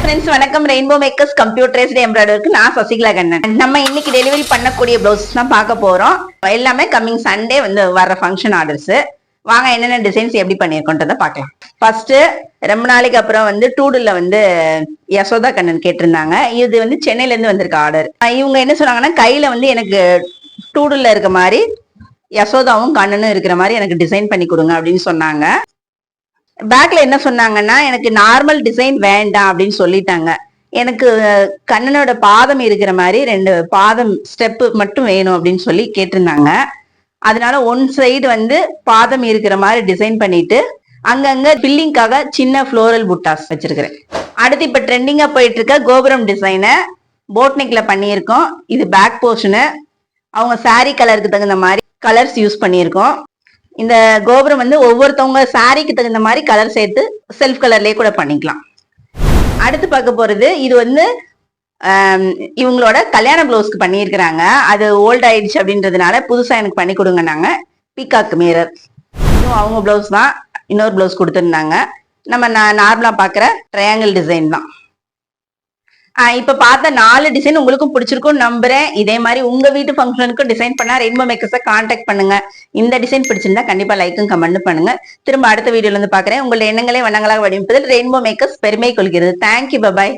Friends வணக்கம். Rainbow makers computerised எம்ப்ராய்டரிக்கு நான் சசிகலா கண்ணன். நம்ம இன்னைக்கு டெலிவரி பண்ணக்கூடிய பிளவுஸ் தான் பார்க்க போறோம். எல்லாமே கம்மிங் சண்டே வந்து வர ஃபங்க்ஷன் ஆர்டர்ஸ். வாங்க என்னென்ன டிசைன்ஸ் எப்படி பண்ணியிருக்கோன்றத பார்க்கலாம். ஃபர்ஸ்ட் ரொம்ப நாளைக்கு அப்புறம் வந்து டூடுல வந்து யசோதா கண்ணன் கேட்டிருந்தாங்க. இது வந்து சென்னையில இருந்து வந்திருக்க ஆர்டர். இவங்க என்ன சொன்னாங்கன்னா, கையில வந்து எனக்கு டூடுல இருக்க மாதிரி யசோதாவும் கண்ணனும் இருக்கிற மாதிரி எனக்கு டிசைன் பண்ணி கொடுங்க அப்படின்னு சொன்னாங்க. பேக்ல என்ன சொன்னாங்கன்னா, எனக்கு நார்மல் டிசைன் வேண்டாம் அப்படின்னு சொல்லிட்டாங்க. எனக்கு கண்ணனோட பாதம் இருக்கிற மாதிரி 2 பாதம் ஸ்டெப் மட்டும் வேணும் அப்படின்னு சொல்லி கேட்டிருந்தாங்க. அதனால ஒன் சைடு வந்து பாதம் இருக்கிற மாதிரி டிசைன் பண்ணிட்டு அங்கங்க பில்லிங்காக சின்ன ஃப்ளோரல் புட்டாஸ் வச்சிருக்கிறேன். அடுத்து இப்ப ட்ரெண்டிங்கா போயிட்டு இருக்க கோபுரம் டிசைனை போட்னிக்ல பண்ணியிருக்கோம். இது பேக் போர்ஷனு. அவங்க சாரி கலருக்கு தகுந்த மாதிரி கலர்ஸ் யூஸ் பண்ணியிருக்கோம். இந்த கோபுரம் வந்து ஒவ்வொருத்தவங்க சாரிக்கு தகுந்த மாதிரி கலர் சேர்த்து செல்ஃப் கலர்லயே கூட பண்ணிக்கலாம். அடுத்து பார்க்க போறது, இது வந்து இவங்களோட கல்யாண பிளவுஸ்க்கு பண்ணியிருக்கிறாங்க. அது ஓல்ட் ஆயிடுச்சு அப்படின்றதுனால புதுசா எனக்கு பண்ணி கொடுங்க. நாங்க பீகாக் மிரர், இதுவும் அவங்க பிளவுஸ் தான். இன்னொரு பிளவுஸ் கொடுத்துருந்தாங்க. நம்ம நார்மலா பாக்குற ட்ரையாங்கிள் டிசைன் தான். இப்ப பார்த்த 4 டிசைன் உங்களுக்கும் பிடிச்சிருக்கும் நம்புறேன். இதே மாதிரி உங்க வீட்டு ஃபங்க்ஷனுக்கும் டிசைன் பண்ணா ரெயின்போ மேக்கர்ஸை கான்டாக்ட் பண்ணுங்க. இந்த டிசைன் பிடிச்சிருந்தா கண்டிப்பா லைக்கும் கமெண்ட் பண்ணுங்க. திரும்ப அடுத்த வீடியோல இருந்து பாக்குறேன். உங்களுடைய எண்ணங்களை வண்ணங்களாக வடிவமைப்பதில் ரெயின்போ மேக்கர்ஸ் பெருமை கொள்கிறது. Thank you, bye bye.